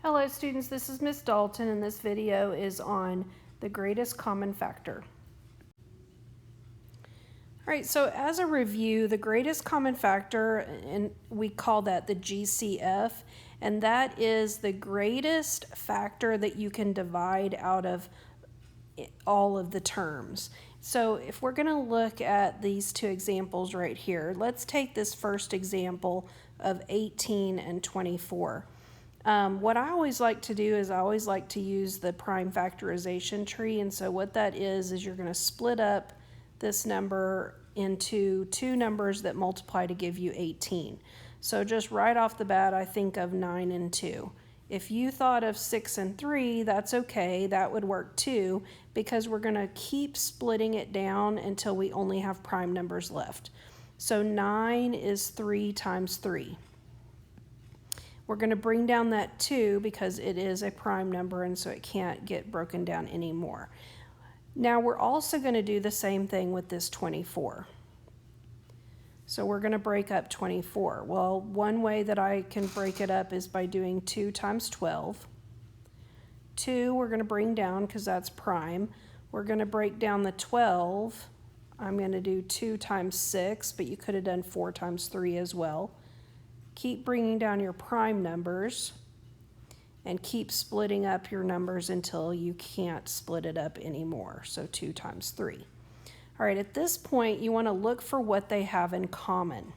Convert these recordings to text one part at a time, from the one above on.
Hello students, this is Miss Dalton and this video is on the greatest common factor. Alright, so as a review, the greatest common factor, and we call that the GCF, and that is the greatest factor that you can divide out of all of the terms. So if we're going to look at these two examples right here, let's take this first example of 18 and 24. What I always like to do is I always like to use the prime factorization tree, and so what that is you're going to split up this number into two numbers that multiply to give you 18. So just right off the bat I think of 9 and 2. If you thought of 6 and 3, that's okay, that would work too, because we're going to keep splitting it down until we only have prime numbers left. So 9 is 3 times 3. We're going to bring down that 2 because it is a prime number and so it can't get broken down anymore. Now we're also going to do the same thing with this 24. So we're going to break up 24. Well, one way that I can break it up is by doing 2 times 12. 2 we're going to bring down because that's prime. We're going to break down the 12. I'm going to do 2 times 6, but you could have done 4 times 3 as well. Keep bringing down your prime numbers and keep splitting up your numbers until you can't split it up anymore. So 2 times 3. All right, at this point you want to look for what they have in common.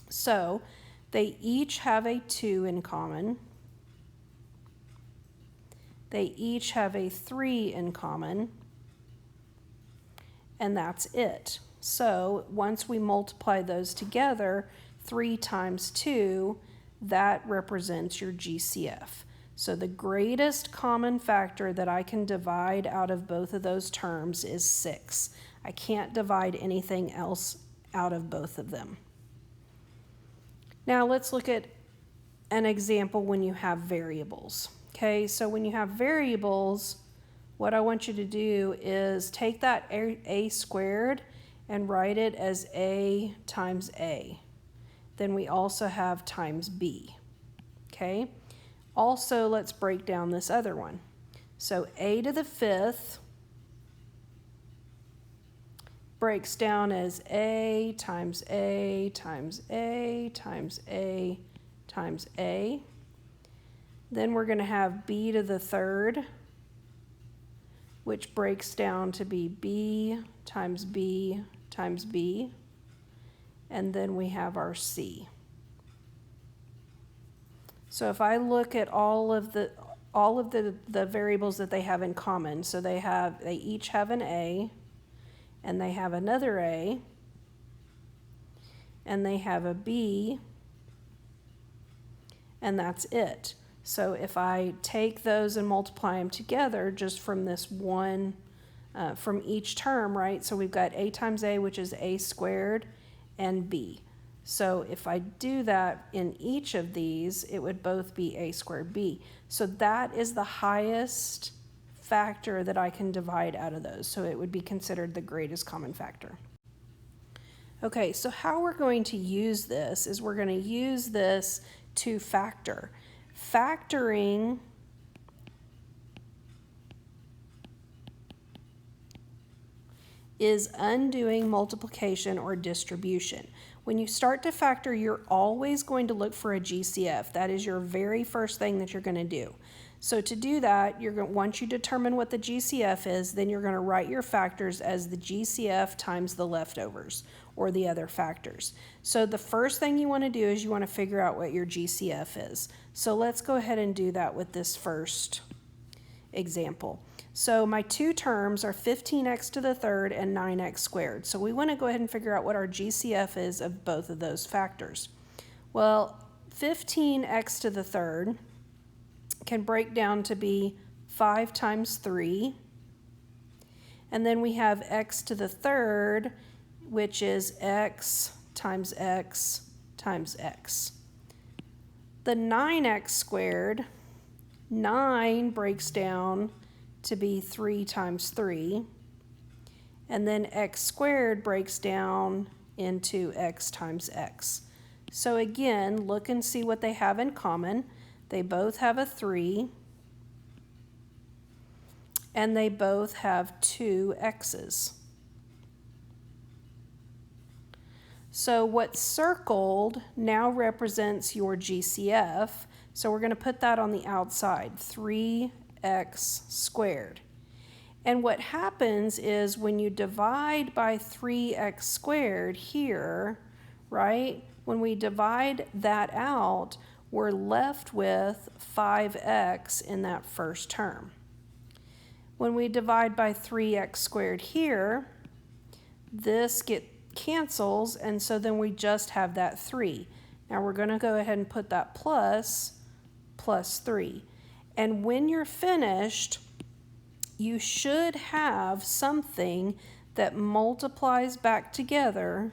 So they each have a 2 in common. They each have a 3 in common. And that's it. So once we multiply those together, 3 times 2, that represents your GCF. So the greatest common factor that I can divide out of both of those terms is 6. I can't divide anything else out of both of them. Now let's look at an example when you have variables. Okay, so when you have variables, what I want you to do is take that a squared and write it as a times a. Then we also have times b. Okay, also let's break down this other one. So a to the 5th breaks down as a times a times a times a times a. Then we're going to have b to the 3rd, which breaks down to be b times b times b. And then we have our c. So if I look at all of the variables that they have in common, so they each have an a, and they have another a, and they have a b, and that's it. So if I take those and multiply them together just from this one, from each term, right? So we've got a times a, which is a squared, and b. So if I do that in each of these, it would both be a squared b. So that is the highest factor that I can divide out of those. So it would be considered the greatest common factor. Okay, so how we're going to use this is we're going to use this to factor. Factoring is undoing multiplication or distribution. When you start to factor, you're always going to look for a GCF. That is your very first thing that you're going to do. So to do that, once you determine what the GCF is, then you're going to write your factors as the GCF times the leftovers or the other factors. So the first thing you want to do is you want to figure out what your GCF is. So let's go ahead and do that with this first example. So my two terms are 15x to the 3rd and 9x squared. So we want to go ahead and figure out what our GCF is of both of those factors. Well, 15x to the 3rd can break down to be 5 times 3. And then we have x to the 3rd, which is x times x times x. The 9x squared, 9 breaks down to be 3 times 3, and then x squared breaks down into x times x. So again, look and see what they have in common. They both have a 3. And they both have 2 x's. So what's circled now represents your GCF. So we're going to put that on the outside, 3x squared. And what happens is when you divide by 3x squared here, right, when we divide that out, we're left with 5x in that first term. When we divide by 3x squared here, this cancels, and so then we just have that 3. Now we're going to go ahead and put that plus 3. And when you're finished, you should have something that multiplies back together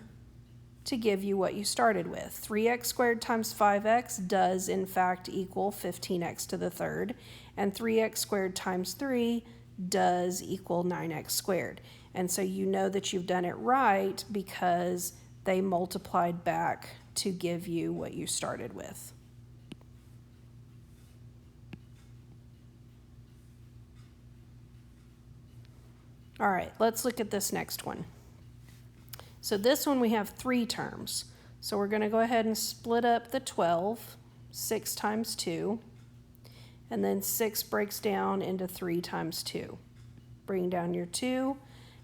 to give you what you started with. 3x squared times 5x does in fact equal 15x to the third, and 3x squared times 3 does equal 9x squared. And so you know that you've done it right because they multiplied back to give you what you started with. All right, let's look at this next one. So this one we have 3 terms. So we're going to go ahead and split up the 12, 6 times 2. And then 6 breaks down into 3 times 2. Bring down your 2.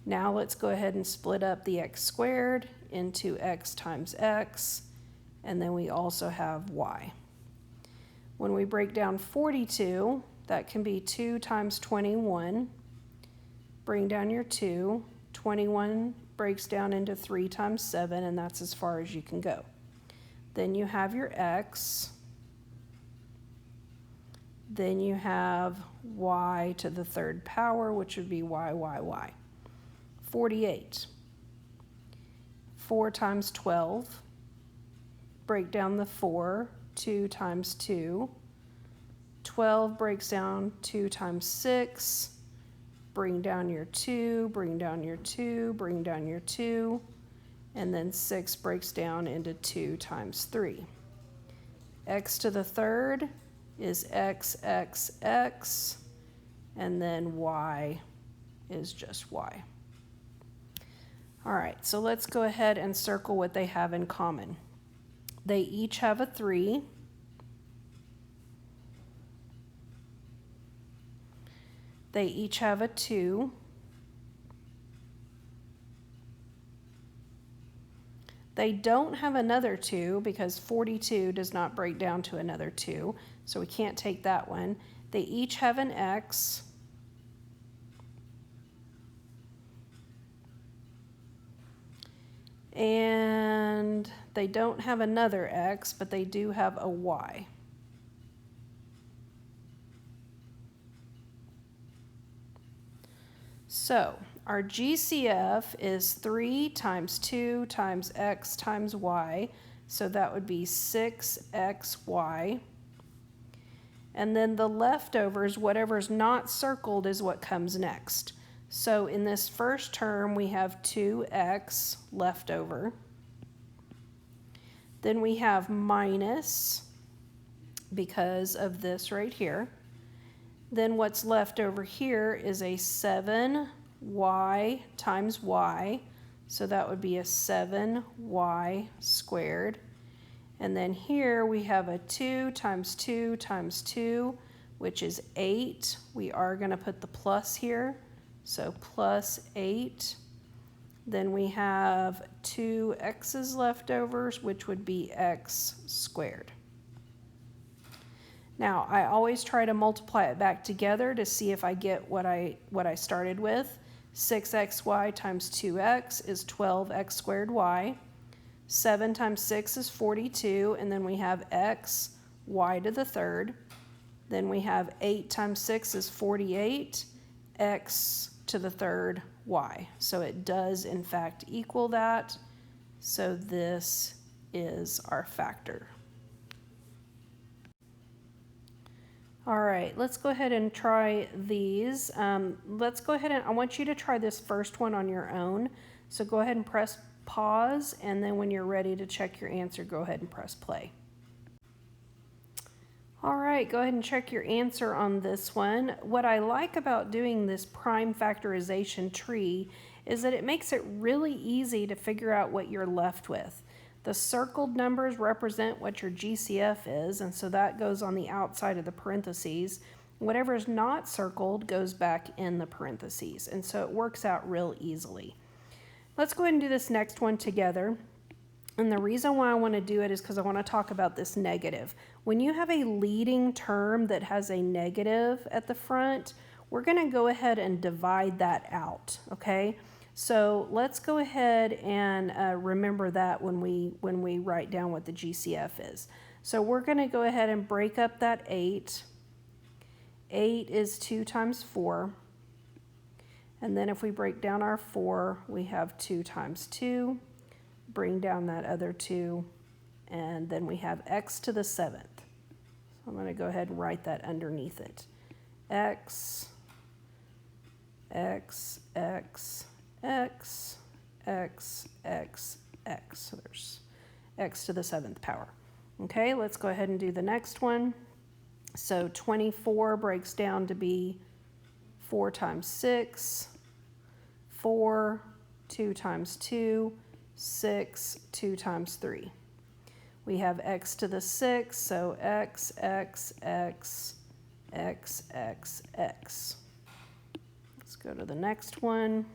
Now let's go ahead and split up the x squared into x times x. And then we also have y. When we break down 42, that can be 2 times 21. Bring down your 2. 21 breaks down into 3 times 7, and that's as far as you can go. Then you have your x. Then you have y to the third power, which would be y. 48. 4 times 12. Break down the 4. 2 times 2. 12 breaks down 2 times 6. Bring down your 2, bring down your 2, bring down your 2. And then 6 breaks down into 2 times 3. X to the third is x, and then y is just y. All right, so let's go ahead and circle what they have in common. They each have a 3. They each have a 2. They don't have another 2 because 42 does not break down to another 2, so we can't take that one. They each have an x. And they don't have another x, but they do have a y. So our GCF is 3 times 2 times x times y, so that would be 6xy. And then the leftovers, whatever's not circled, is what comes next. So in this first term, we have 2x left over. Then we have minus, because of this right here. Then what's left over here is a 7y times y, so that would be a 7y squared. And then here we have a 2 times 2 times 2, which is 8. We are going to put the plus here, so plus 8. Then we have 2 x's leftovers, which would be x squared. Now, I always try to multiply it back together to see if I get what I started with. 6xy times 2x is 12x squared y. 7 times 6 is 42, and then we have x, y to the third. Then we have 8 times 6 is 48, x to the third, y. So it does, in fact, equal that. So this is our factor. All right, let's go ahead and try these. Let's go ahead and I want you to try this first one on your own. So go ahead and press pause, and then when you're ready to check your answer, go ahead and press play. All right, go ahead and check your answer on this one. What I like about doing this prime factorization tree is that it makes it really easy to figure out what you're left with. The circled numbers represent what your GCF is, and so that goes on the outside of the parentheses. Whatever is not circled goes back in the parentheses, and so it works out real easily. Let's go ahead and do this next one together. And the reason why I want to do it is because I want to talk about this negative. When you have a leading term that has a negative at the front, we're going to go ahead and divide that out, okay? So let's go ahead and remember that when we write down what the GCF is. So we're going to go ahead and break up that 8. 8 is 2 times 4. And then if we break down our 4, we have 2 times 2. Bring down that other 2, and then we have x to the 7th. So I'm going to go ahead and write that underneath it. X, x, x, x, x, x, x. So there's x to the 7th power. Okay, let's go ahead and do the next one. So 24 breaks down to be 4 times 6, 4, 2 times 2, 6, 2 times 3. We have x to the 6, so x, x, x, x, x, x. Let's go to the next one.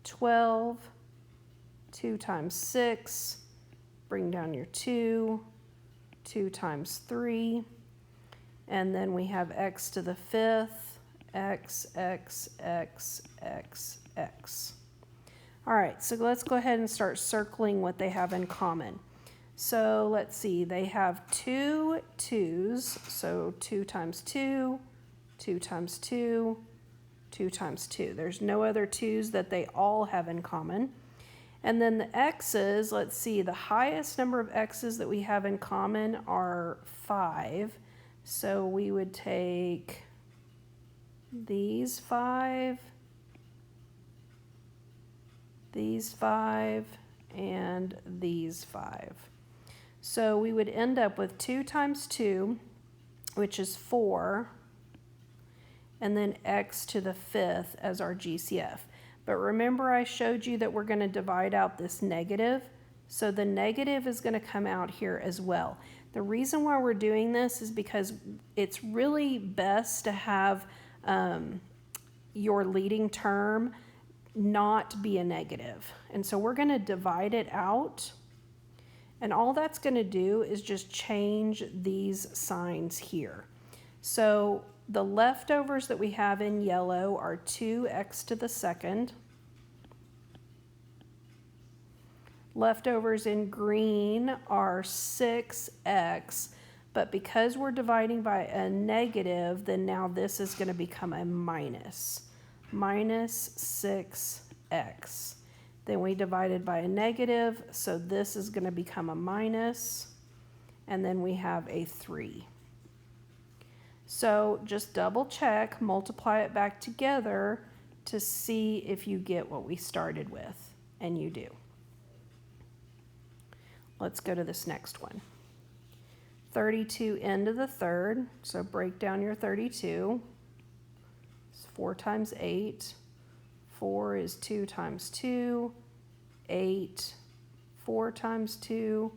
12, 2 times 6, bring down your 2, 2 times 3, and then we have x to the 5th, x, x, x, x, x. All right, so let's go ahead and start circling what they have in common. So let's see, they have 2 2's, so 2 times 2, 2 times 2, 2 times 2. There's no other 2's that they all have in common. And then the x's, let's see, the highest number of x's that we have in common are 5. So we would take these 5, these 5, and these 5. So we would end up with 2 times 2, which is 4, and then x to the 5th as our GCF. But remember I showed you that we're going to divide out this negative, so the negative is going to come out here as well. The reason why we're doing this is because it's really best to have your leading term not be a negative. And so we're going to divide it out, and all that's going to do is just change these signs here. So the leftovers that we have in yellow are 2x to the 2nd. Leftovers in green are 6x, but because we're dividing by a negative, then now this is going to become a minus. Minus 6x. Then we divided by a negative, so this is going to become a minus, and then we have a 3. So just double check, multiply it back together to see if you get what we started with, and you do. Let's go to this next one. 32 into the 3rd, so break down your 32. 4 times 8, 4 is 2 times 2, 8, 4 times 2,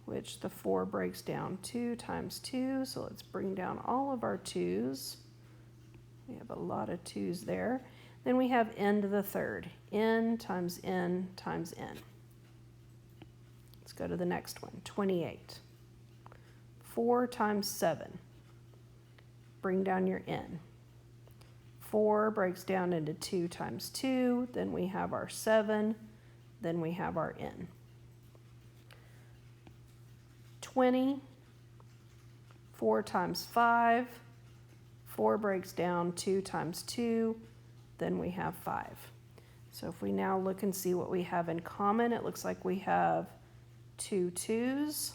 which the 4 breaks down 2 times 2, so let's bring down all of our 2's. We have a lot of 2's there. Then we have n to the 3rd, n times n times n. Let's go to the next one, 28. 4 times 7, bring down your n. 4 breaks down into 2 times 2, then we have our 7, then we have our n. 20, 4 times 5, 4 breaks down 2 times 2, then we have 5. So if we now look and see what we have in common, it looks like we have 2 2's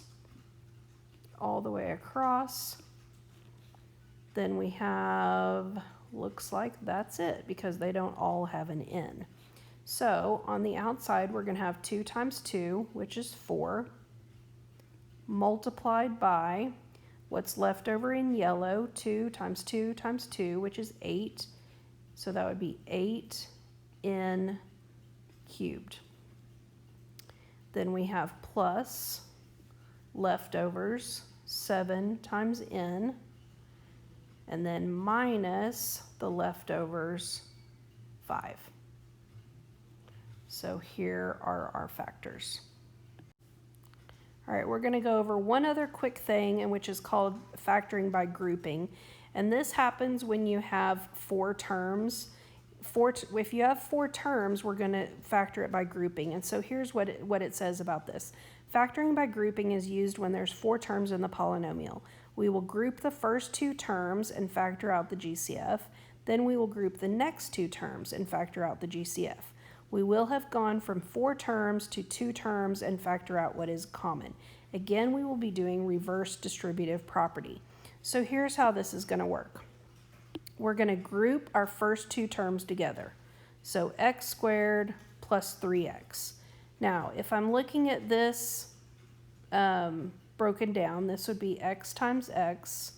all the way across. Then we have, looks like that's it, because they don't all have an n. So on the outside, we're going to have 2 times 2, which is 4, multiplied by What's left over in yellow? 2 times 2 times 2, which is 8. So that would be 8n cubed. Then we have plus leftovers, 7 times n, and then minus the leftovers, 5. So here are our factors. All right, we're going to go over one other quick thing, and which is called factoring by grouping. And this happens when you have 4 terms. If you have 4 terms, we're going to factor it by grouping. And so here's what it says about this. Factoring by grouping is used when there's 4 terms in the polynomial. We will group the first 2 terms and factor out the GCF. Then we will group the next 2 terms and factor out the GCF. We will have gone from 4 terms to 2 terms and factor out what is common. Again, we will be doing reverse distributive property. So here's how this is going to work. We're going to group our first 2 terms together. So x squared plus 3x. Now, if I'm looking at this broken down, this would be x times x,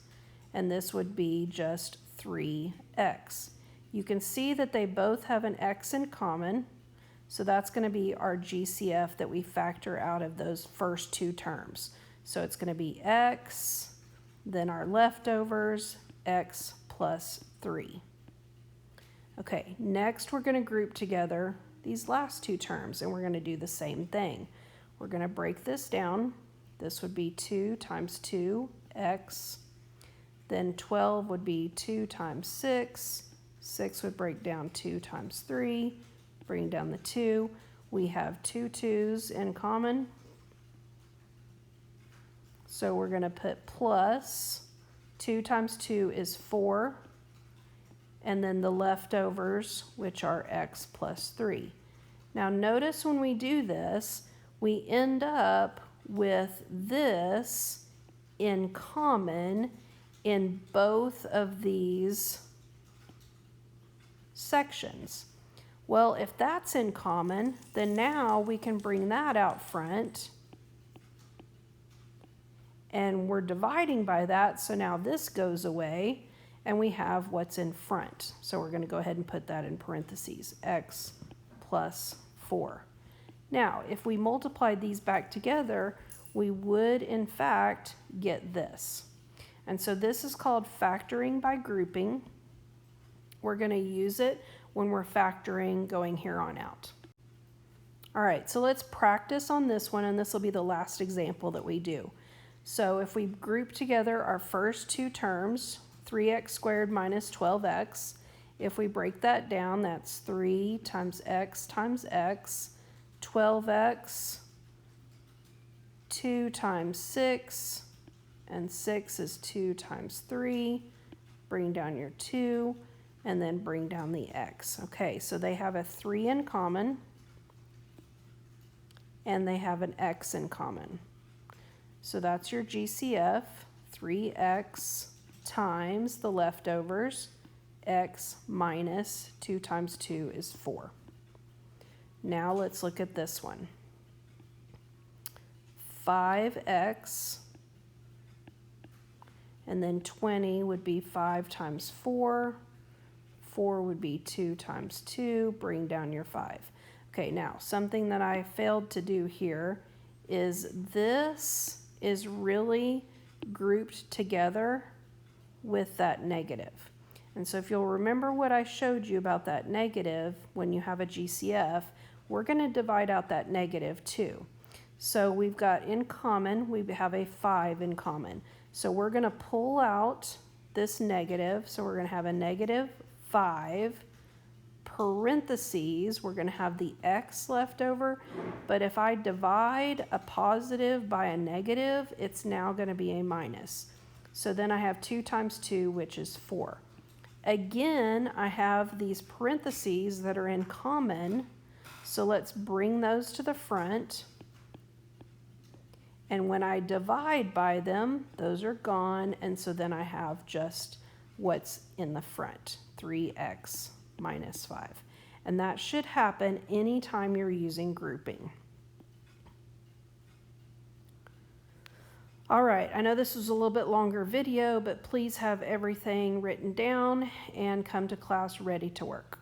and this would be just 3x. You can see that they both have an x in common, so that's going to be our GCF that we factor out of those first 2 terms. So it's going to be x, then our leftovers, x plus 3. Okay, next we're going to group together these last 2 terms, and we're going to do the same thing. We're going to break this down. This would be 2 times 2x. Then 12 would be 2 times 6. 6 would break down 2 times 3. Bring down the 2. We have 2 2's in common. So we're going to put plus 2 times 2 is 4. And then the leftovers, which are x plus 3. Now notice when we do this, we end up with this in common in both of these sections. Well, if that's in common, then now we can bring that out front. And we're dividing by that, so now this goes away. And we have what's in front. So we're going to go ahead and put that in parentheses, x plus 4. Now, if we multiplied these back together, we would, in fact, get this. And so this is called factoring by grouping. We're going to use it when we're factoring going here on out. All right, so let's practice on this one, and this will be the last example that we do. So if we group together our first 2 terms, 3x squared minus 12x. If we break that down, that's 3 times x, 12x, 2 times 6, and 6 is 2 times 3. Bring down your 2, and then bring down the x. Okay, so they have a 3 in common, and they have an x in common. So that's your GCF, 3x times the leftovers, x minus 2 times 2 is 4. Now let's look at this one. 5x, and then 20 would be 5 times 4. 4 would be 2 times 2. Bring down your 5. Okay, now something that I failed to do here is this is really grouped together with that negative. And so if you'll remember what I showed you about that negative, when you have a GCF, we're going to divide out that negative too. So we've got in common, we have a 5 in common. So we're going to pull out this negative. So we're going to have a negative 5, parentheses, we're going to have the x left over. But if I divide a positive by a negative, it's now going to be a minus. So then I have 2 times 2, which is 4. Again, I have these parentheses that are in common. So let's bring those to the front. And when I divide by them, those are gone. And so then I have just what's in the front, 3x minus 5. And that should happen anytime you're using grouping. All right, I know this was a little bit longer video, but please have everything written down and come to class ready to work.